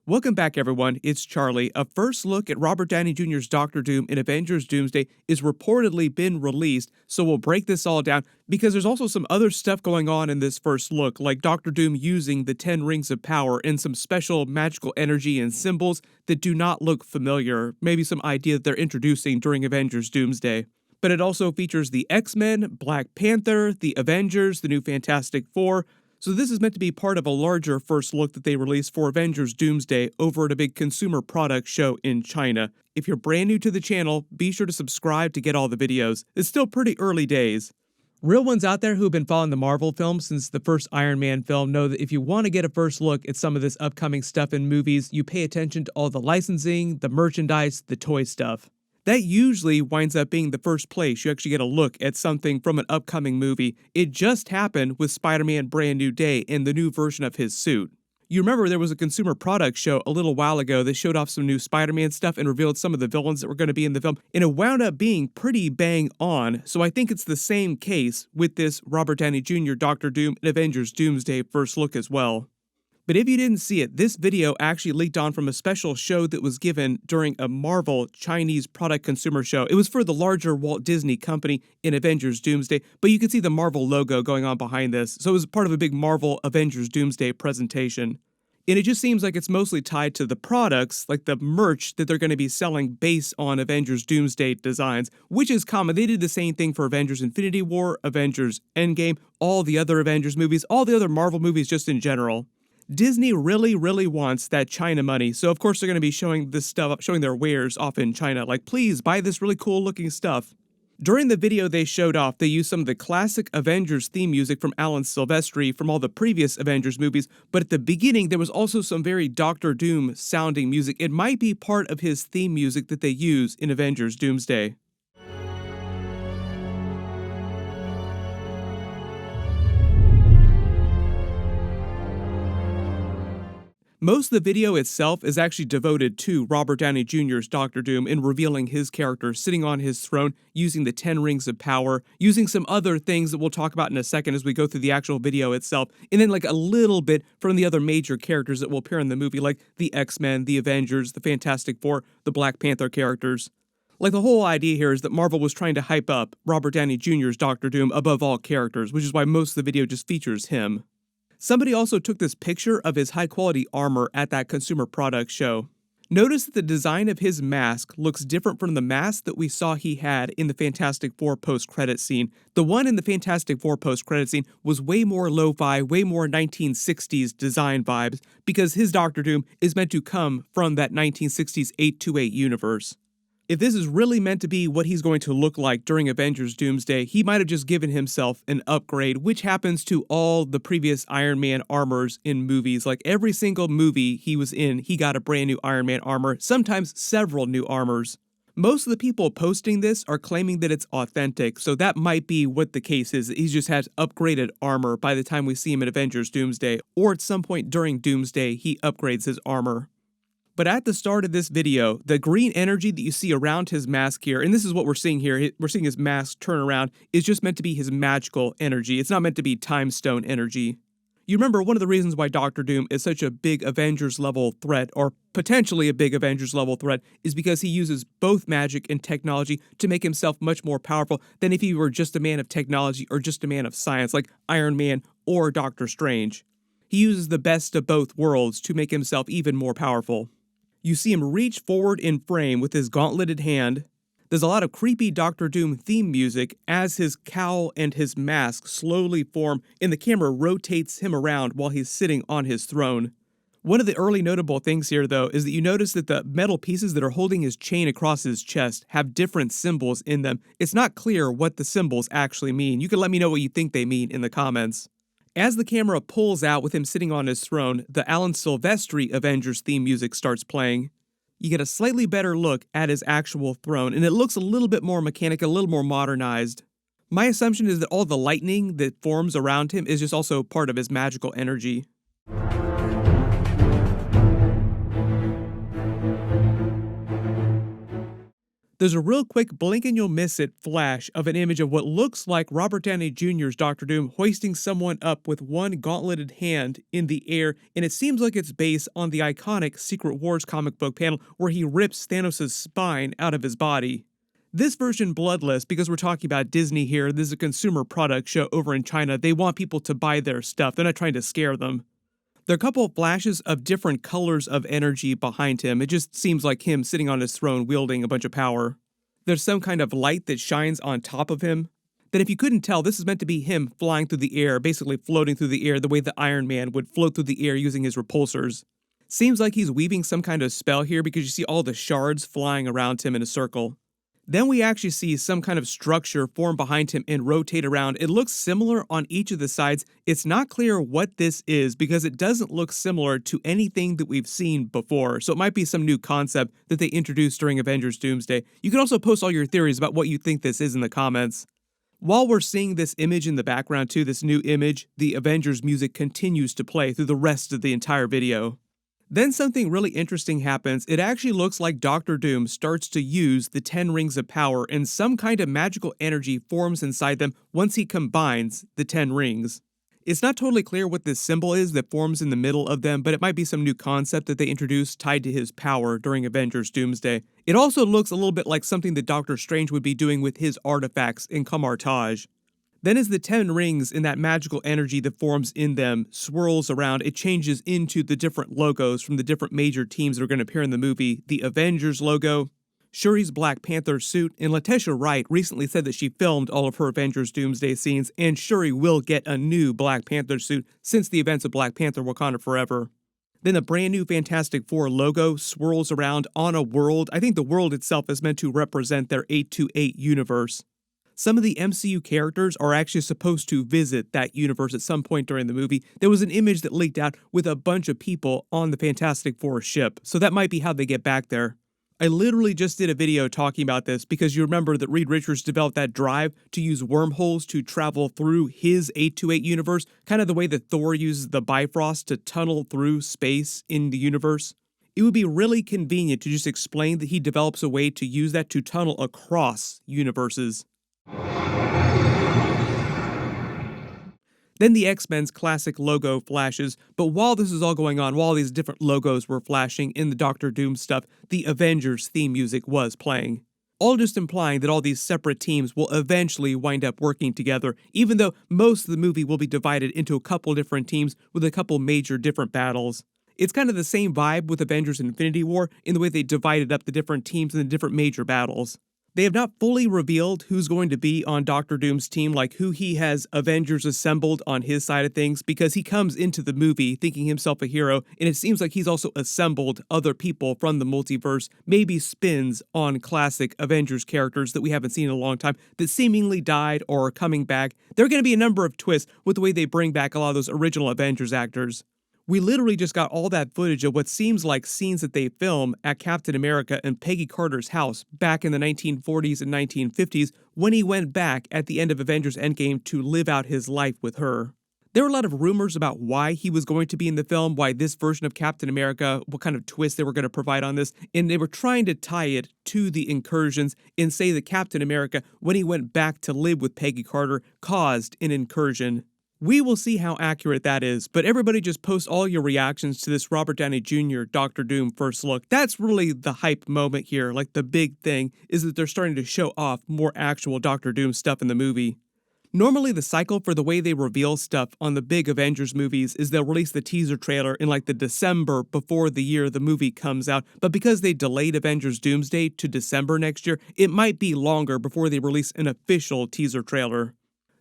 Welcome back, everyone. It's Charlie. A first look at Robert Downey Jr.'s Doctor Doom in Avengers Doomsday is reportedly been released, so we'll break this all down because there's also some other stuff going on in this first look, like Doctor Doom using the 10 rings of power and some special magical energy and symbols that do not look familiar, maybe some idea that they're introducing during Avengers Doomsday. But it also features the X-Men, Black Panther, the Avengers, the new Fantastic Four. So this is meant to be part of a larger first look that they released for Avengers Doomsday over at a big consumer product show in China. If you're brand new to the channel, be sure to subscribe to get all the videos. It's still pretty early days. Real ones out there who've been following the Marvel films since the first Iron Man film know that if you want to get a first look at some of this upcoming stuff in movies, you pay attention to all the licensing, the merchandise, the toy stuff. That usually winds up being the first place you actually get a look at something from an upcoming movie. It just happened with Spider-Man Brand New Day and the new version of his suit. You remember there was a consumer product show a little while ago that showed off some new Spider-Man stuff and revealed some of the villains that were going to be in the film, and it wound up being pretty bang on, so I think it's the same case with this Robert Downey Jr. Doctor Doom and Avengers Doomsday first look as well. But if you didn't see it, this video actually leaked on from a special show that was given during a Marvel Chinese product consumer show. It was for the larger Walt Disney company in Avengers Doomsday, but you can see the Marvel logo going on behind this, so it was part of a big Marvel Avengers Doomsday presentation. And it just seems like it's mostly tied to the products, like the merch that they're going to be selling based on Avengers Doomsday designs, which is common. They did the same thing for Avengers Infinity War, Avengers Endgame, all the other Avengers movies, all the other Marvel movies just in general. Disney really wants that China money, so of course they're going to be showing this stuff, showing their wares off in China, like, please buy this really cool looking stuff. During the video they showed off, they used some of the classic Avengers theme music from Alan Silvestri from all the previous Avengers movies, but at the beginning there was also some very Doctor Doom sounding music. It might be part of his theme music that they use in Avengers Doomsday. Most of the video itself is actually devoted to Robert Downey Jr.'s Doctor Doom and revealing his character sitting on his throne using the 10 rings of power, using some other things that we'll talk about in a second as we go through the actual video itself, and then like a little bit from the other major characters that will appear in the movie, like the X-Men, the Avengers, the Fantastic Four, the Black Panther characters. Like, the whole idea here is that Marvel was trying to hype up Robert Downey Jr.'s Doctor Doom above all characters, which is why most of the video just features him. Somebody also took this picture of his high-quality armor at that consumer product show. Notice that the design of his mask looks different from the mask that we saw he had in the Fantastic Four post-credit scene. The one in the Fantastic Four post-credit scene was way more lo-fi, way more 1960s design vibes, because his Doctor Doom is meant to come from that 1960s 828 universe. If this is really meant to be what he's going to look like during Avengers Doomsday, he might have just given himself an upgrade, which happens to all the previous Iron Man armors in movies. Like, every single movie he was in, he got a brand new Iron Man armor, sometimes several new armors. Most of the people posting this are claiming that it's authentic, so that might be what the case is. He just has upgraded armor by the time we see him in Avengers Doomsday, or at some point during Doomsday, he upgrades his armor. But at the start of this video, the green energy that you see around his mask here, and this is what we're seeing here, we're seeing his mask turn around, is just meant to be his magical energy. It's not meant to be Time Stone energy. You remember one of the reasons why Doctor Doom is such a big Avengers level threat, or potentially a big Avengers level threat, is because he uses both magic and technology to make himself much more powerful than if he were just a man of technology or just a man of science like Iron Man or Doctor Strange. He uses the best of both worlds to make himself even more powerful. You see him reach forward in frame with his gauntleted hand. There's a lot of creepy Doctor Doom theme music as his cowl and his mask slowly form and the camera rotates him around while he's sitting on his throne. One of the early notable things here, though, is that you notice that the metal pieces that are holding his chain across his chest have different symbols in them. It's not clear what the symbols actually mean. You can let me know what you think they mean in the comments. As the camera pulls out with him sitting on his throne, the Alan Silvestri Avengers theme music starts playing. You get a slightly better look at his actual throne, and it looks a little bit more mechanical, a little more modernized. My assumption is that all the lightning that forms around him is just also part of his magical energy. There's a real quick blink and you'll miss it flash of an image of what looks like Robert Downey Jr.'s Doctor Doom hoisting someone up with one gauntleted hand in the air, and it seems like it's based on the iconic Secret Wars comic book panel where he rips Thanos' spine out of his body. This version bloodless, because we're talking about Disney here, this is a consumer product show over in China. They want people to buy their stuff. They're not trying to scare them. There are a couple of flashes of different colors of energy behind him. It just seems like him sitting on his throne wielding a bunch of power. There's some kind of light that shines on top of him. Then if you couldn't tell, this is meant to be him flying through the air, basically floating through the air the way the Iron Man would float through the air using his repulsors. Seems like he's weaving some kind of spell here because you see all the shards flying around him in a circle. Then we actually see some kind of structure form behind him and rotate around. It looks similar on each of the sides. It's not clear what this is because it doesn't look similar to anything that we've seen before. So it might be some new concept that they introduced during Avengers Doomsday. You can also post all your theories about what you think this is in the comments. While we're seeing this image in the background too, this new image, the Avengers music continues to play through the rest of the entire video. Then something really interesting happens. It actually looks like Doctor Doom starts to use the 10 rings of power and some kind of magical energy forms inside them once he combines the 10 rings. It's not totally clear what this symbol is that forms in the middle of them, but it might be some new concept that they introduced tied to his power during Avengers Doomsday. It also looks a little bit like something that Doctor Strange would be doing with his artifacts in Camartage. Then as the 10 rings and that magical energy that forms in them swirls around, it changes into the different logos from the different major teams that are going to appear in the movie. The Avengers logo, Shuri's Black Panther suit, and Letitia Wright recently said that she filmed all of her Avengers Doomsday scenes, and Shuri will get a new Black Panther suit since the events of Black Panther Wakanda Forever. Then a brand new Fantastic Four logo swirls around on a world. I think the world itself is meant to represent their 828 universe. Some of the MCU characters are actually supposed to visit that universe at some point during the movie. There was an image that leaked out with a bunch of people on the Fantastic Four ship, so that might be how they get back there. I literally just did a video talking about this because you remember that Reed Richards developed that drive to use wormholes to travel through his 828 universe, kind of the way that Thor uses the Bifrost to tunnel through space in the universe. It would be really convenient to just explain that he develops a way to use that to tunnel across universes. Then the X-Men's classic logo flashes, but while this is all going on, while these different logos were flashing in the Doctor Doom stuff, the Avengers theme music was playing. All just implying that all these separate teams will eventually wind up working together, even though most of the movie will be divided into a couple different teams with a couple major different battles. It's kind of the same vibe with Avengers Infinity War in the way they divided up the different teams in the different major battles. They have not fully revealed who's going to be on Doctor Doom's team, like who he has Avengers assembled on his side of things, because he comes into the movie thinking himself a hero, and it seems like he's also assembled other people from the multiverse, maybe spins on classic Avengers characters that we haven't seen in a long time that seemingly died or are coming back. There are going to be a number of twists with the way they bring back a lot of those original Avengers actors. We literally just got all that footage of what seems like scenes that they film at Captain America and Peggy Carter's house back in the 1940s and 1950s when he went back at the end of Avengers Endgame to live out his life with her. There were a lot of rumors about why he was going to be in the film, why this version of Captain America, what kind of twist they were going to provide on this, and they were trying to tie it to the incursions and say that Captain America, when he went back to live with Peggy Carter, caused an incursion. We will see how accurate that is, but everybody just post all your reactions to this Robert Downey Jr. Doctor Doom first look. That's really the hype moment here, like the big thing is that they're starting to show off more actual Doctor Doom stuff in the movie. Normally the cycle for the way they reveal stuff on the big Avengers movies is they'll release the teaser trailer in like the December before the year the movie comes out, but because they delayed Avengers Doomsday to December next year, it might be longer before they release an official teaser trailer.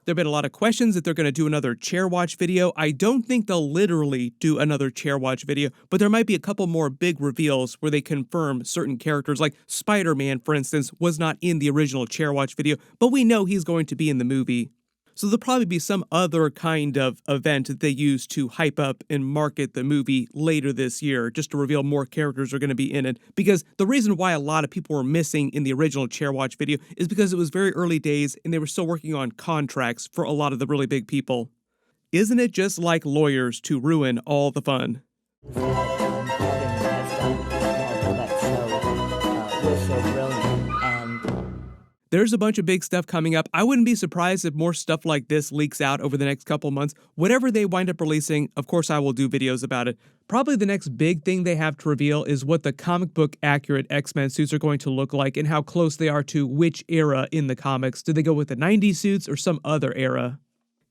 There have been a lot of questions that they're going to do another chair watch video. I don't think they'll literally do another chair watch video, but there might be a couple more big reveals where they confirm certain characters, like Spider-Man, for instance, was not in the original chair watch video, but we know he's going to be in the movie. So there'll probably be some other kind of event that they use to hype up and market the movie later this year, just to reveal more characters are going to be in it. Because the reason why a lot of people were missing in the original Chair Watch video is because it was very early days and they were still working on contracts for a lot of the really big people. Isn't it just like lawyers to ruin all the fun? Was so brilliant, and There's a bunch of big stuff coming up. I wouldn't be surprised if more stuff like this leaks out over the next couple months. Whatever they wind up releasing, of course I will do videos about it. Probably the next big thing they have to reveal is what the comic book accurate X-Men suits are going to look like and how close they are to which era in the comics. Do they go with the 90s suits or some other era?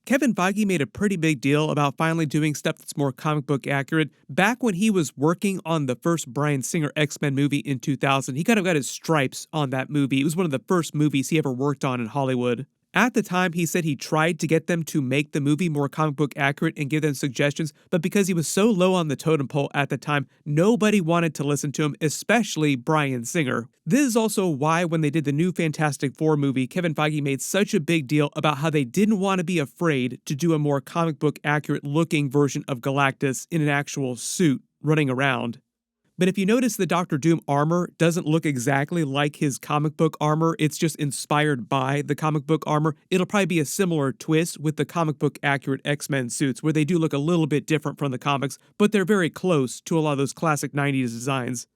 Kevin Feige made a pretty big deal about finally doing stuff that's more comic book accurate. Back when he was working on the first Bryan Singer X-Men movie in 2000, he kind of got his stripes on that movie. It was one of the first movies he ever worked on in Hollywood. At the time, he said he tried to get them to make the movie more comic book accurate and give them suggestions, but because he was so low on the totem pole at the time, nobody wanted to listen to him, especially Bryan Singer. This is also why when they did the new Fantastic Four movie, Kevin Feige made such a big deal about how they didn't want to be afraid to do a more comic book accurate looking version of Galactus in an actual suit running around. But if you notice, the Doctor Doom armor doesn't look exactly like his comic book armor, it's just inspired by the comic book armor. It'll probably be a similar twist with the comic book accurate X-Men suits, where they do look a little bit different from the comics, but they're very close to a lot of those classic 90s designs.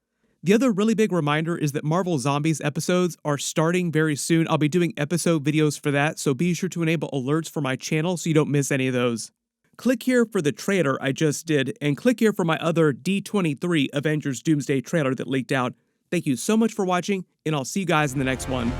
The other really big reminder is that Marvel Zombies episodes are starting very soon. I'll be doing episode videos for that, so be sure to enable alerts for my channel so you don't miss any of those. Click here for the trailer I just did, and click here for my other D23 Avengers Doomsday trailer that leaked out. Thank you so much for watching, and I'll see you guys in the next one.